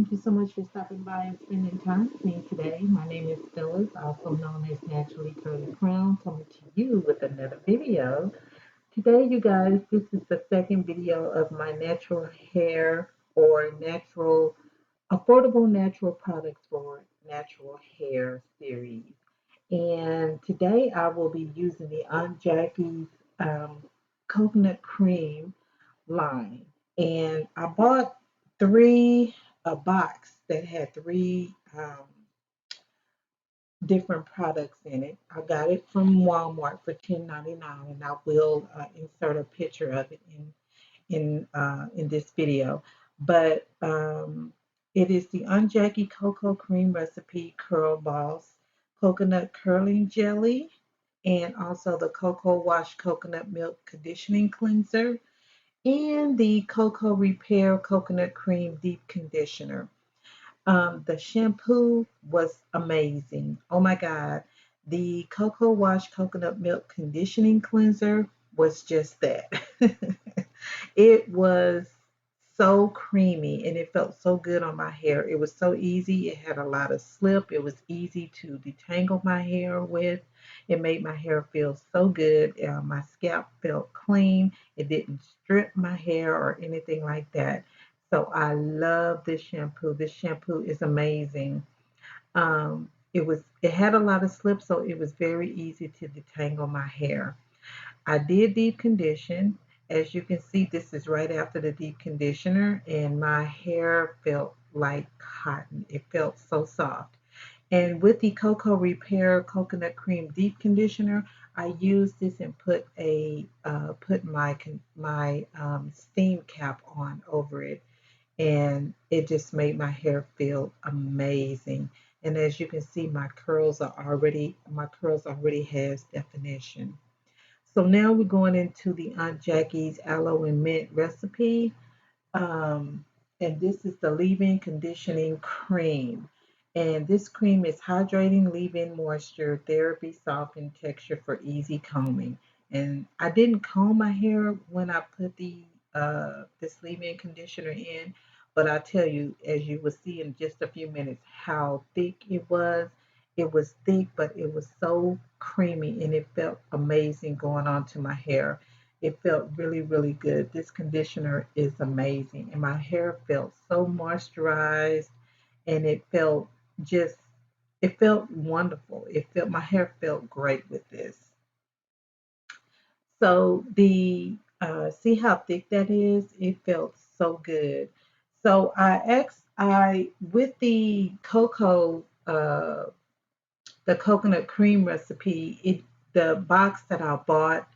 Thank you so much for stopping by and spending time with me today. My name is Phyllis, also known as Naturally Curly Crown, coming to you with another video. Today, you guys, this is the second video of my natural hair or natural, affordable natural products for natural hair series. And today I will be using the Aunt Jackie's coconut cream line. And I bought three, a box that had three different products in it. I got it from Walmart for $10.99, and I will insert a picture of it in this video. But it is the Aunt Jackie Cocoa Cream Recipe Curl Boss Coconut Curling Jelly, and also the Cocoa Wash Coconut Milk Conditioning Cleanser, and the Cocoa Repair Coconut Cream Deep Conditioner. The shampoo was amazing. Oh my God. The Cocoa Wash Coconut Milk Conditioning Cleanser was just that. It was so creamy and it felt so good on my hair. It was so easy. It had a lot of slip. It was easy to detangle my hair with. It made my hair feel so good. My scalp felt clean. It didn't strip my hair or anything like that. So I love this shampoo. This shampoo is amazing. It had a lot of slip, so it was very easy to detangle my hair. I did deep condition. As you can see, this is right after the deep conditioner, and my hair felt like cotton. It felt so soft. And with the Cocoa Repair Coconut Cream Deep Conditioner, I used this and put my steam cap on over it, and it just made my hair feel amazing. And as you can see, my curls already has definition. So now we're going into the Aunt Jackie's Aloe and Mint recipe. Um, and this is the leave-in conditioning cream. And this cream is hydrating leave-in moisture, therapy softened texture for easy combing. And I didn't comb my hair when I put the this leave-in conditioner in, but I tell you, as you will see in just a few minutes, how thick it was. It was thick, but it was so creamy and it felt amazing going onto my hair. It felt really, really good. This conditioner is amazing. And my hair felt so moisturized, and just, it felt wonderful. My hair felt great with this. So see how thick that is? It felt so good. So with the coconut cream recipe, the box that I bought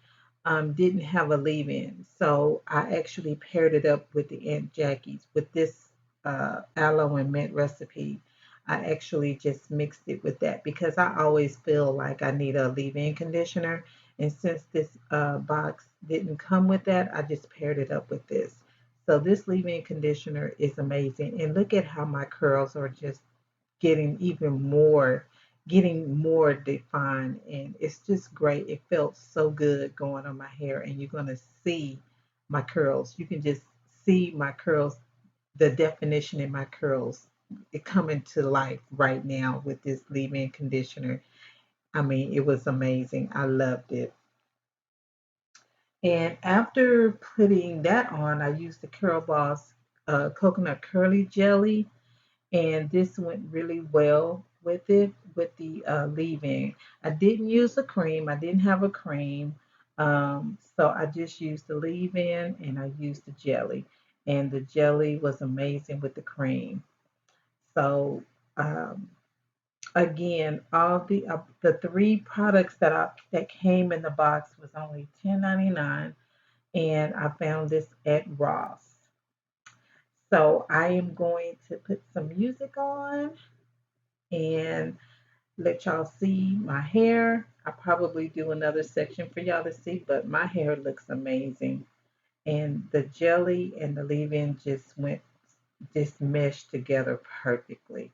didn't have a leave-in, so I actually paired it up with the Aunt Jackie's with this aloe and mint recipe. I actually just mixed it with that because I always feel like I need a leave-in conditioner, and since this box didn't come with that, I just paired it up with this. So this leave-in conditioner is amazing, and look at how my curls are just getting even more getting more defined, and it's just great. It felt so good going on my hair, and you're going to see my curls. You can just see my curls, the definition in my curls, it coming to life right now with this leave-in conditioner. I mean, it was amazing. I loved it. And after putting that on, I used the Curl Boss coconut curly jelly, and this went really well with it with the leave-in. I didn't use a cream. I didn't have a cream, so I just used the leave-in and I used the jelly, and the jelly was amazing with the cream. So um, again, all the three products that came in the box was only $10.99, and I found this at Ross. So I am going to put some music on and let y'all see my hair. I'll probably do another section for y'all to see, but my hair looks amazing. And the jelly and the leave-in just meshed together perfectly.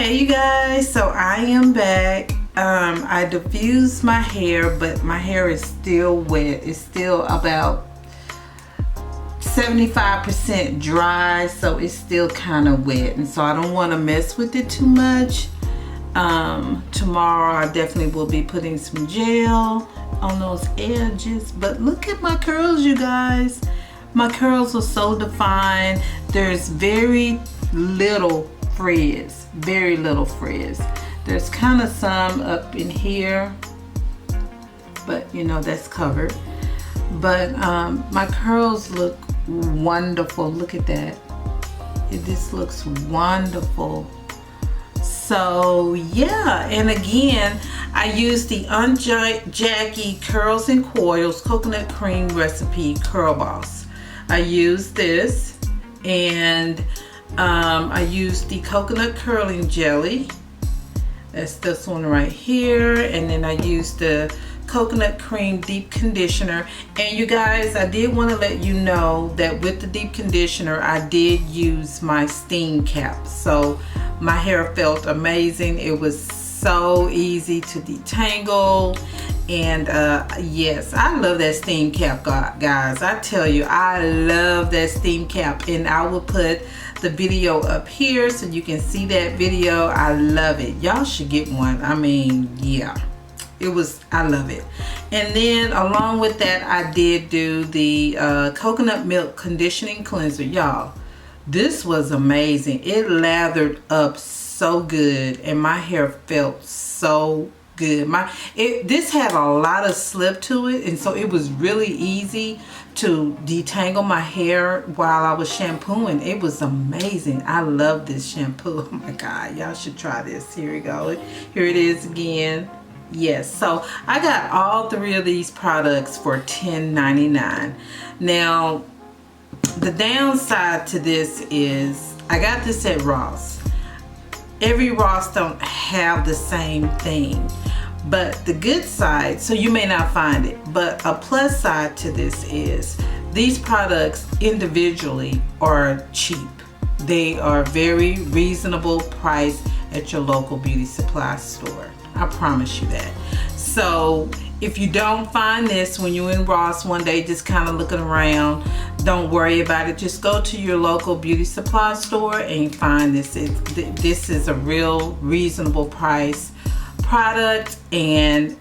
Hey you guys, so I am back. I diffused my hair, but my hair is still wet. It's still about 75% dry, so it's still kind of wet, and so I don't want to mess with it too much. Tomorrow I definitely will be putting some gel on those edges, but look at my curls, you guys. My curls are so defined. There's very little frizz, very little frizz. There's kind of some up in here, but you know, that's covered. But my curls look wonderful. Look at that. This looks wonderful. So yeah, and again, I use the Jackie Curls and Coils Coconut Cream Recipe Curl Boss. I use this, and I use the coconut curling jelly. That's this one right here. And then I use the coconut cream deep conditioner. And you guys, I did want to let you know that with the deep conditioner, I did use my steam cap. So my hair felt amazing. It was so easy to detangle. And yes, I love that steam cap, guys. I tell you, I love that steam cap, and I will put the video up here so you can see that video. I love it. Y'all should get one. I mean, yeah, I love it. And then along with that, I did do the coconut milk conditioning cleanser. Y'all, this was amazing. It lathered up so good, and my hair felt so good. This had a lot of slip to it, and so it was really easy to detangle my hair while I was shampooing. It was amazing. I love this shampoo. Oh my god, y'all should try this. Here we go. Here it is again. Yes, so I got all three of these products for $10.99. Now the downside to this is I got this at Ross. Every Ross don't have the same thing, but the good side, so you may not find it, but a plus side to this is these products individually are cheap. They are very reasonable price at your local beauty supply store. I promise you that. So if you don't find this when you're in Ross one day just kind of looking around, don't worry about it. Just go to your local beauty supply store and find this. This is a real reasonable price product, and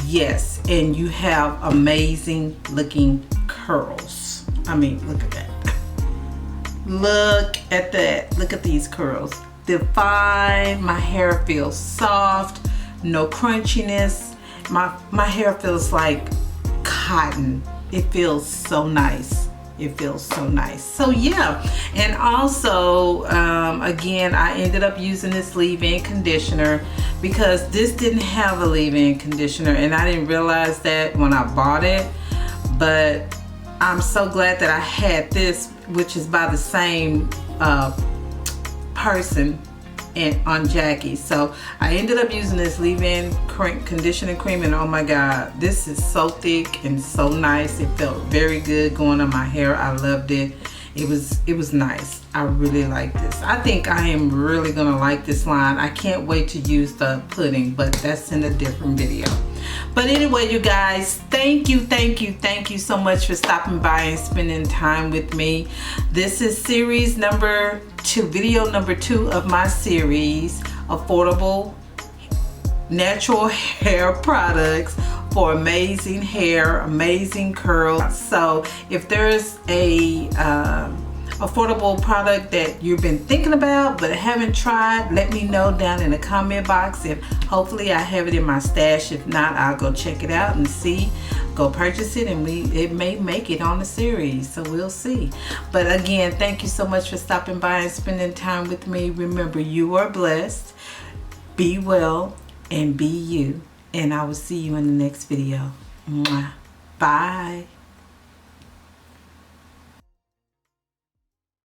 yes, and you have amazing looking curls. I mean, look at that. Look at that. Look at these curls. Defined. My hair feels soft, no crunchiness. My hair feels like cotton. It feels so nice. It feels so nice. So yeah, and also again, I ended up using this leave-in conditioner because this didn't have a leave-in conditioner, and I didn't realize that when I bought it. But I'm so glad that I had this, which is by the same person and on Jackie. So I ended up using this leave-in conditioning cream, and oh my god, this is so thick and so nice. It felt very good going on my hair. I loved it. It was nice. I really like this. I think I am really gonna like this line. I can't wait to use the pudding, but that's in a different video. But anyway, you guys, thank you so much for stopping by and spending time with me. This is series number 2, video number 2 of my series, Affordable Natural Hair Products for amazing hair, amazing curls. So if there's a affordable product that you've been thinking about but haven't tried, let me know down in the comment box. If hopefully I have it in my stash. If not, I'll go check it out and see, go purchase it, and it may make it on the series, so we'll see. But again, thank you so much for stopping by and spending time with me. Remember, you are blessed. Be well and be you, and I will see you in the next video. Mwah. Bye.